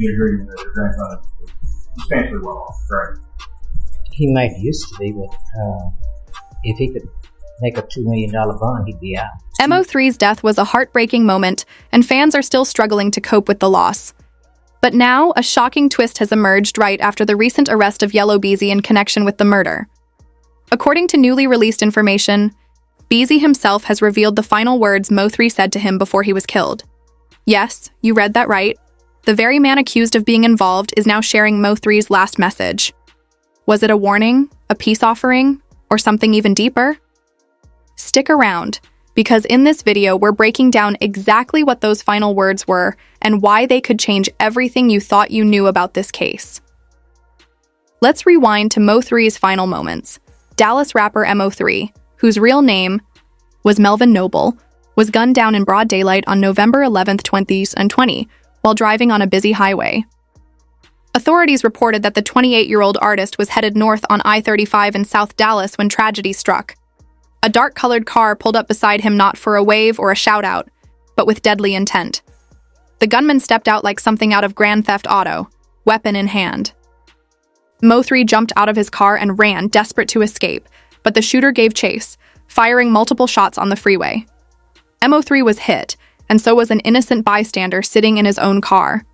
You agree that your grandson is substantially well off, right? He might used to be, but if he could make a $2 million bond, he'd be out. Mo3's death was a heartbreaking moment, and fans are still struggling to cope with the loss. But now, a shocking twist has emerged right after the recent arrest of Yellow Beezy in connection with the murder. According to newly released information, Beezy himself has revealed the final words Mo3 said to him before he was killed. Yes, you read that right. The very man accused of being involved is now sharing Mo3's last message. Was it a warning, a peace offering, or something even deeper? Stick around, because in this video we're breaking down exactly what those final words were and why they could change everything you thought you knew about this case. Let's rewind to Mo3's final moments. Dallas rapper Mo3, whose real name was Melvin Noble, was gunned down in broad daylight on November 11, 2020, while driving on a busy highway. Authorities reported that the 28-year-old artist was headed north on I-35 in South Dallas when tragedy struck. A dark-colored car pulled up beside him not for a wave or a shout-out, but with deadly intent. The gunman stepped out like something out of Grand Theft Auto, weapon in hand. Mo3 jumped out of his car and ran, desperate to escape, but the shooter gave chase, firing multiple shots on the freeway. Mo3 was hit, and so was an innocent bystander sitting in his own car.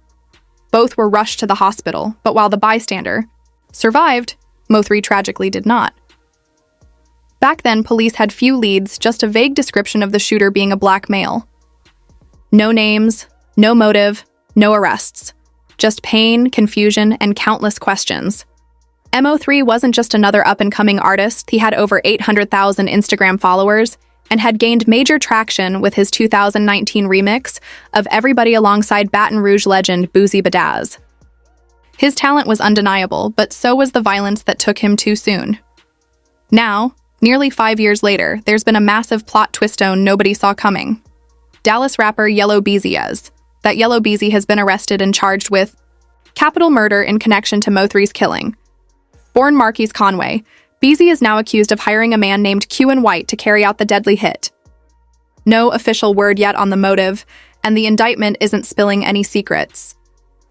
Both were rushed to the hospital, but while the bystander survived, Mo3 tragically did not. Back then, police had few leads, just a vague description of the shooter being a black male. No names, no motive, no arrests. Just pain, confusion, and countless questions. Mo3 wasn't just another up-and-coming artist, he had over 800,000 Instagram followers and had gained major traction with his 2019 remix of Everybody alongside Baton Rouge legend Boozy Badazz. His talent was undeniable, but so was the violence that took him too soon. Now, nearly 5 years later, there's been a massive plot twistone nobody saw coming. Dallas rapper Yellow Beezy that Yellow Beezy has been arrested and charged with capital murder in connection to Mo3's killing. Born Marquise Conway, Beezy is now accused of hiring a man named Q White to carry out the deadly hit. No official word yet on the motive, and the indictment isn't spilling any secrets.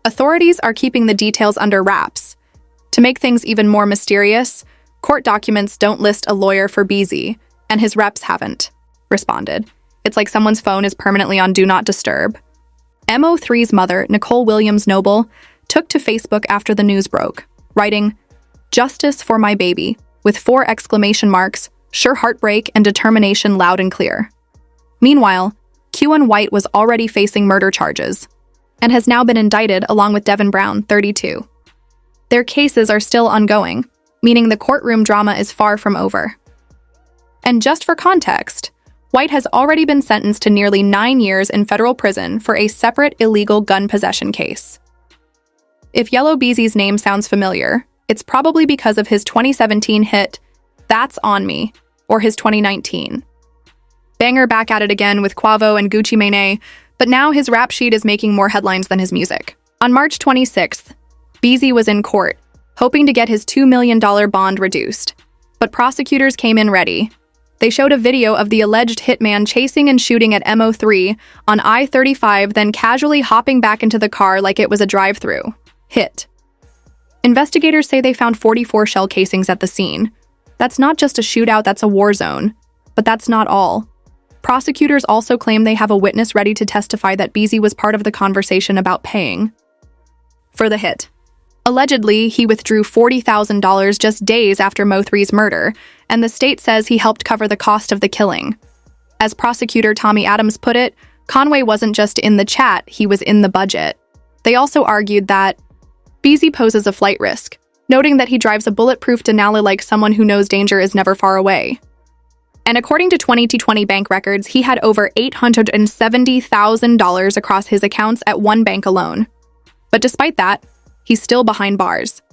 Authorities are keeping the details under wraps. To make things even more mysterious, court documents don't list a lawyer for Beezy, and his reps haven't responded. It's like someone's phone is permanently on Do Not Disturb. Mo3's mother, Nicole Williams Noble, took to Facebook after the news broke, writing, "Justice for my baby," with 4 exclamation marks, sure heartbreak and determination loud and clear. Meanwhile, Q White was already facing murder charges and has now been indicted along with Devin Brown, 32. Their cases are still ongoing, meaning the courtroom drama is far from over. And just for context, White has already been sentenced to nearly 9 years in federal prison for a separate illegal gun possession case. If Yellow Beezy's name sounds familiar, it's probably because of his 2017 hit, That's On Me, or his 2019. Banger back at it again with Quavo and Gucci Mane, but now his rap sheet is making more headlines than his music. On March 26th, Beezy was in court, hoping to get his $2 million bond reduced. But prosecutors came in ready. They showed a video of the alleged hitman chasing and shooting at Mo3 on I-35, then casually hopping back into the car like it was a drive-through. Hit. Investigators say they found 44 shell casings at the scene. That's not just a shootout, that's a war zone. But that's not all. Prosecutors also claim they have a witness ready to testify that Beezy was part of the conversation about paying for the hit. Allegedly, he withdrew $40,000 just days after Mo3's murder, and the state says he helped cover the cost of the killing. As prosecutor Tommy Adams put it, Conway wasn't just in the chat, he was in the budget. They also argued that Beezy poses a flight risk, noting that he drives a bulletproof Denali like someone who knows danger is never far away. And according to 2020 bank records, he had over $870,000 across his accounts at one bank alone. But despite that, he's still behind bars.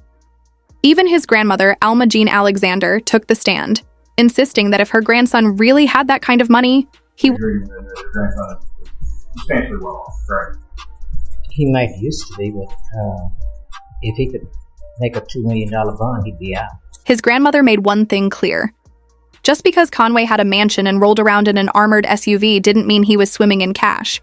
Even his grandmother, Alma Jean Alexander, took the stand, insisting that if her grandson really had that kind of money, he Your grandson is substantially well off, right? He might used to be, but if he could make a $2 million bond, he'd be out. His grandmother made one thing clear. Just because Conway had a mansion and rolled around in an armored SUV didn't mean he was swimming in cash.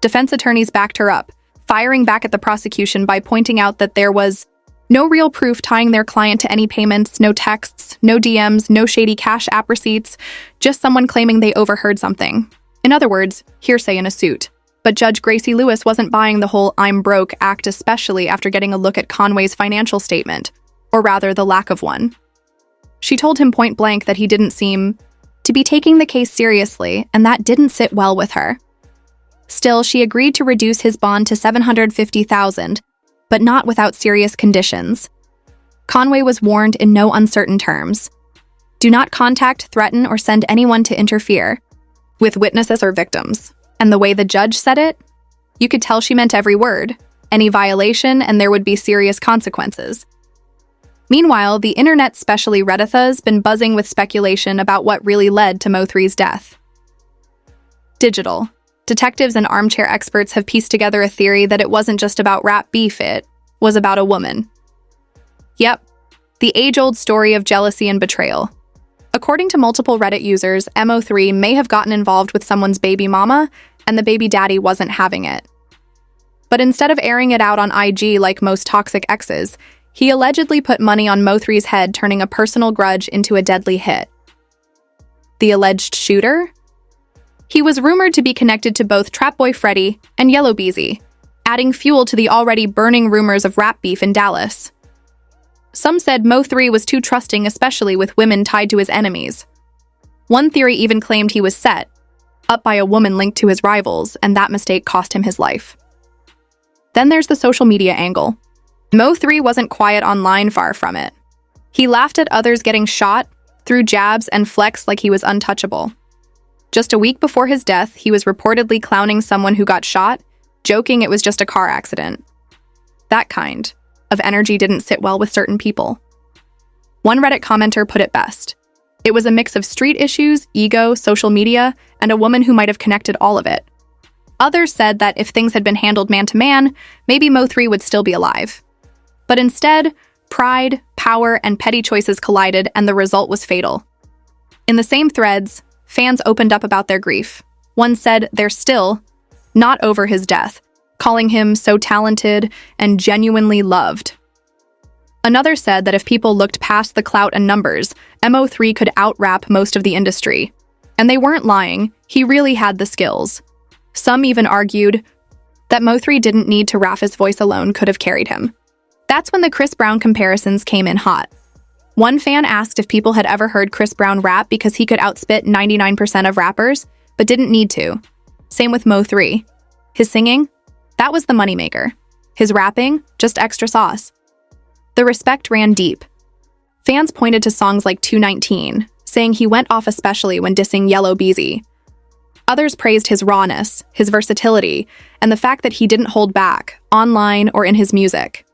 Defense attorneys backed her up, firing back at the prosecution by pointing out that there was no real proof tying their client to any payments, no texts, no DMs, no shady Cash App receipts, just someone claiming they overheard something. In other words, hearsay in a suit. But Judge Gracie Lewis wasn't buying the whole "I'm broke" act, especially after getting a look at Conway's financial statement, or rather the lack of one. She told him point blank that he didn't seem to be taking the case seriously, and that didn't sit well with her. Still, she agreed to reduce his bond to $750,000, but not without serious conditions. Conway was warned in no uncertain terms. Do not contact, threaten, or send anyone to interfere with witnesses or victims. And the way the judge said it, you could tell she meant every word. Any violation, and there would be serious consequences. Meanwhile, the internet, especially Reddit's, been buzzing with speculation about what really led to Mo3's death. Digital. Detectives and armchair experts have pieced together a theory that it wasn't just about rap beef, it was about a woman. Yep, the age-old story of jealousy and betrayal. According to multiple Reddit users, Mo3 may have gotten involved with someone's baby mama, and the baby daddy wasn't having it. But instead of airing it out on IG like most toxic exes, he allegedly put money on Mo3's head, turning a personal grudge into a deadly hit. The alleged shooter? He was rumored to be connected to both Trap Boy Freddy and Yellow Beezy, adding fuel to the already burning rumors of rap beef in Dallas. Some said Mo3 was too trusting, especially with women tied to his enemies. One theory even claimed he was set up by a woman linked to his rivals, and that mistake cost him his life. Then there's the social media angle. Mo3 wasn't quiet online, far from it. He laughed at others getting shot, threw jabs, and flexed like he was untouchable. Just a week before his death, he was reportedly clowning someone who got shot, joking it was just a car accident. That kind of energy didn't sit well with certain people. One Reddit commenter put it best. It was a mix of street issues, ego, social media, and a woman who might have connected all of it. Others said that if things had been handled man-to-man, maybe Mo3 would still be alive. But instead, pride, power, and petty choices collided, and the result was fatal. In the same threads, fans opened up about their grief. One said they're still not over his death, calling him so talented and genuinely loved. Another said that if people looked past the clout and numbers, Mo3 could out-rap most of the industry. And they weren't lying, he really had the skills. Some even argued that Mo3 didn't need to rap, his voice alone could have carried him. That's when the Chris Brown comparisons came in hot. One fan asked if people had ever heard Chris Brown rap because he could outspit 99% of rappers, but didn't need to. Same with Mo3. His singing? That was the moneymaker. His rapping? Just extra sauce. The respect ran deep. Fans pointed to songs like 219, saying he went off especially when dissing Yellow Beezy. Others praised his rawness, his versatility, and the fact that he didn't hold back, online or in his music.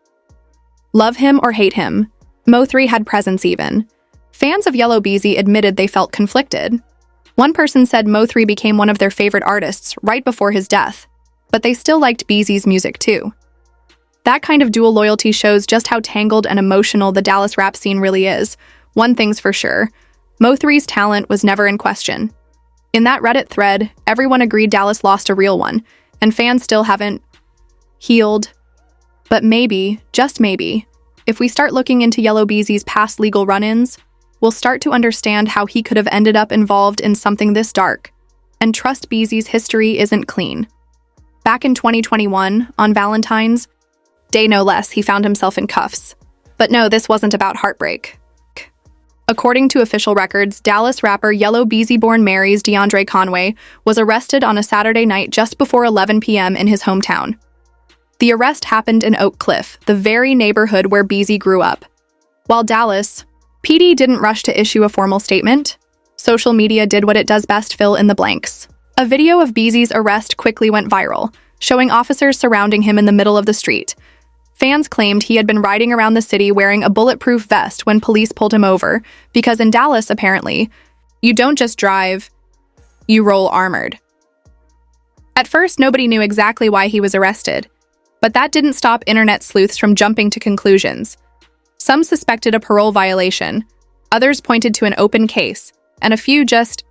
Love him or hate him, Mo3 had presence even. Fans of Yellow Beezy admitted they felt conflicted. One person said Mo3 became one of their favorite artists right before his death, but they still liked Beezy's music too. That kind of dual loyalty shows just how tangled and emotional the Dallas rap scene really is. One thing's for sure, Mo3's talent was never in question. In that Reddit thread, everyone agreed Dallas lost a real one, and fans still haven't healed. But maybe, just maybe, if we start looking into Yellow Beezy's past legal run-ins, we'll start to understand how he could have ended up involved in something this dark. And trust Beezy's history isn't clean. Back in 2021, on Valentine's Day no less, he found himself in cuffs. But no, this wasn't about heartbreak. According to official records, Dallas rapper Yellow Beezy-born Mary's DeAndre Conway was arrested on a Saturday night just before 11 p.m. in his hometown. The arrest happened in Oak Cliff, the very neighborhood where Beezy grew up. While Dallas PD didn't rush to issue a formal statement, social media did what it does best: fill in the blanks. A video of Beezy's arrest quickly went viral, showing officers surrounding him in the middle of the street. Fans claimed he had been riding around the city wearing a bulletproof vest when police pulled him over, because in Dallas, apparently, you don't just drive, you roll armored. At first, nobody knew exactly why he was arrested, but that didn't stop internet sleuths from jumping to conclusions. Some suspected a parole violation, others pointed to an open case, and a few just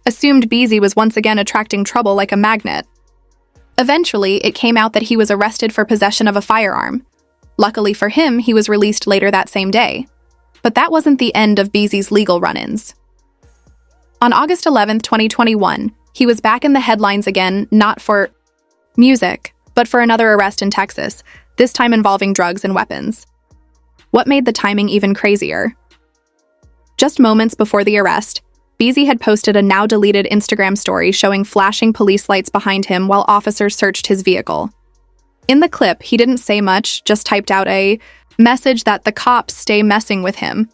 assumed Beezy was once again attracting trouble like a magnet. Eventually, it came out that he was arrested for possession of a firearm. Luckily for him, he was released later that same day. But that wasn't the end of Beezy's legal run-ins. On August 11, 2021, he was back in the headlines again, not for music, but for another arrest in Texas, this time involving drugs and weapons. What made the timing even crazier? Just moments before the arrest, Beezy had posted a now-deleted Instagram story showing flashing police lights behind him while officers searched his vehicle. In the clip, he didn't say much, just typed out a message that the cops stay messing with him.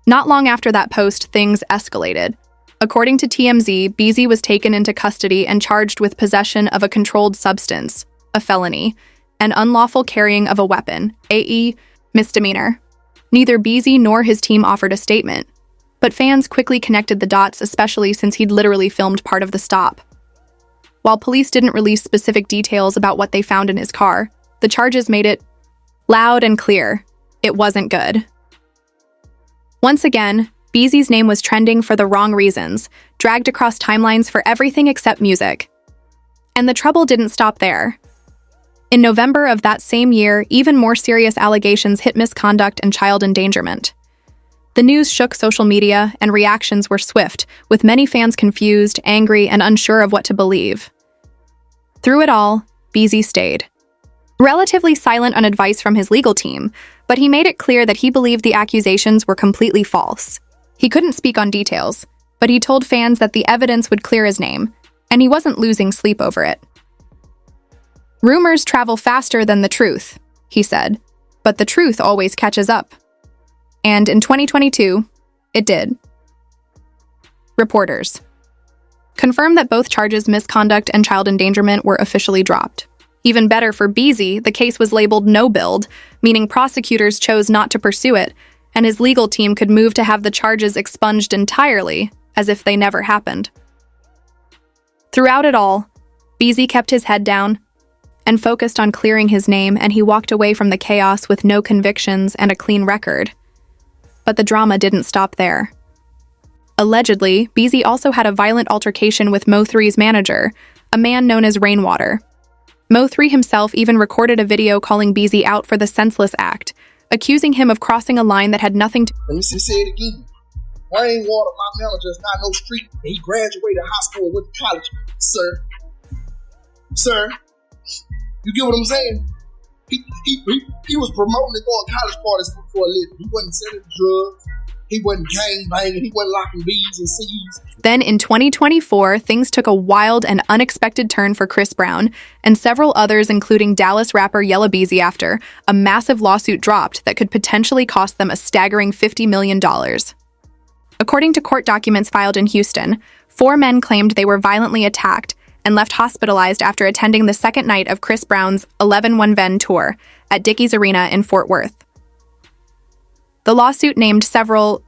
Not long after that post, things escalated. According to TMZ, Beezy was taken into custody and charged with possession of a controlled substance, a felony, and unlawful carrying of a weapon, AE, misdemeanor. Neither Beezy nor his team offered a statement, but fans quickly connected the dots, especially since he'd literally filmed part of the stop. While police didn't release specific details about what they found in his car, the charges made it loud and clear. It wasn't good. Once again, Beezy's name was trending for the wrong reasons, dragged across timelines for everything except music. And the trouble didn't stop there. In November of that same year, even more serious allegations hit misconduct and child endangerment. The news shook social media, and reactions were swift, with many fans confused, angry, and unsure of what to believe. Through it all, Beezy stayed. Relatively silent on advice from his legal team, but he made it clear that he believed the accusations were completely false. He couldn't speak on details, but he told fans that the evidence would clear his name, and he wasn't losing sleep over it. "Rumors travel faster than the truth," he said, "but the truth always catches up." And in 2022, it did. Reporters confirmed that both charges, misconduct and child endangerment, were officially dropped. Even better for Beezy, the case was labeled no build, meaning prosecutors chose not to pursue it, and his legal team could move to have the charges expunged entirely, as if they never happened. Throughout it all, Beezy kept his head down and focused on clearing his name, and he walked away from the chaos with no convictions and a clean record. But the drama didn't stop there. Allegedly, Beezy also had a violent altercation with Mo3's manager, a man known as Rainwater. Mo3 himself even recorded a video calling Beezy out for the senseless act, accusing him of crossing a line that had nothing to— Let me say it again. Rainwater, my manager, is not no street. He graduated high school, went to college. Sir, you get what I'm saying? He was promoting and going to college parties for a living. He wasn't selling drugs. He wasn't gang banging. He wasn't locking B's and C's. Then in 2024, things took a wild and unexpected turn for Chris Brown and several others, including Dallas rapper Yella Beezy, after a massive lawsuit dropped that could potentially cost them a staggering $50 million. According to court documents filed in Houston, 4 men claimed they were violently attacked and left hospitalized after attending the second night of Chris Brown's 11-1 Ven tour at Dickies Arena in Fort Worth. The lawsuit named several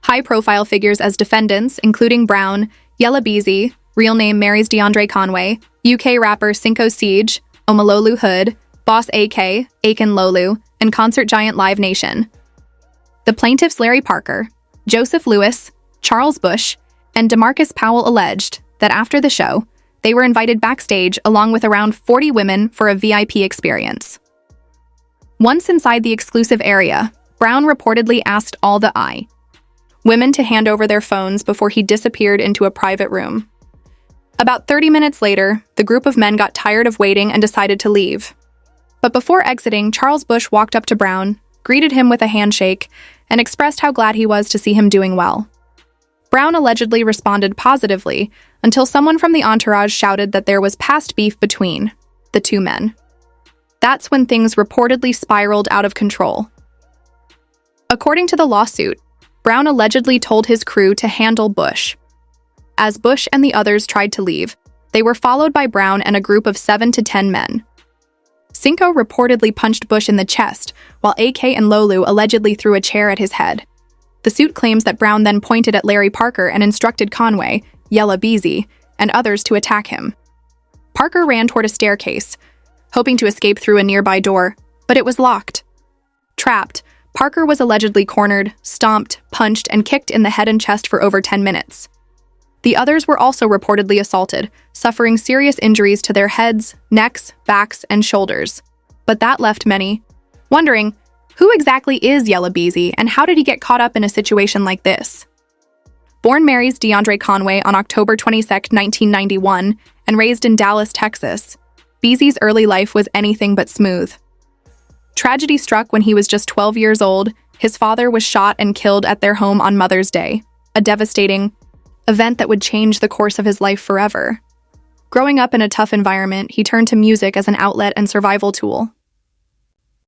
high-profile figures as defendants, including Brown, Yella Beezy, real name Mary's DeAndre Conway, UK rapper Cinco Siege, Omalolu Hood, Boss AK, Aiken Lolu, and concert giant Live Nation. The plaintiffs Larry Parker, Joseph Lewis, Charles Bush, and DeMarcus Powell alleged that after the show, they were invited backstage along with around 40 women for a VIP experience. Once inside the exclusive area, Brown reportedly asked all the women to hand over their phones before he disappeared into a private room. About 30 minutes later, the group of men got tired of waiting and decided to leave. But before exiting, Charles Bush walked up to Brown, greeted him with a handshake, and expressed how glad he was to see him doing well. Brown allegedly responded positively until someone from the entourage shouted that there was past beef between the 2 men. That's when things reportedly spiraled out of control. According to the lawsuit, Brown allegedly told his crew to handle Bush. As Bush and the others tried to leave, they were followed by Brown and a group of 7 to 10 men. Cinco reportedly punched Bush in the chest, while AK and Lolu allegedly threw a chair at his head. The suit claims that Brown then pointed at Larry Parker and instructed Conway, Yella Beezy, and others to attack him. Parker ran toward a staircase, hoping to escape through a nearby door, but it was locked. Trapped, Parker was allegedly cornered, stomped, punched, and kicked in the head and chest for over 10 minutes. The others were also reportedly assaulted, suffering serious injuries to their heads, necks, backs, and shoulders. But that left many wondering, who exactly is Yella Beezy and how did he get caught up in a situation like this? Born Mary's DeAndre Conway on October 22, 1991, and raised in Dallas, Texas, Beezy's early life was anything but smooth. Tragedy struck when he was just 12 years old. His father was shot and killed at their home on Mother's Day, a devastating event that would change the course of his life forever. Growing up in a tough environment, he turned to music as an outlet and survival tool.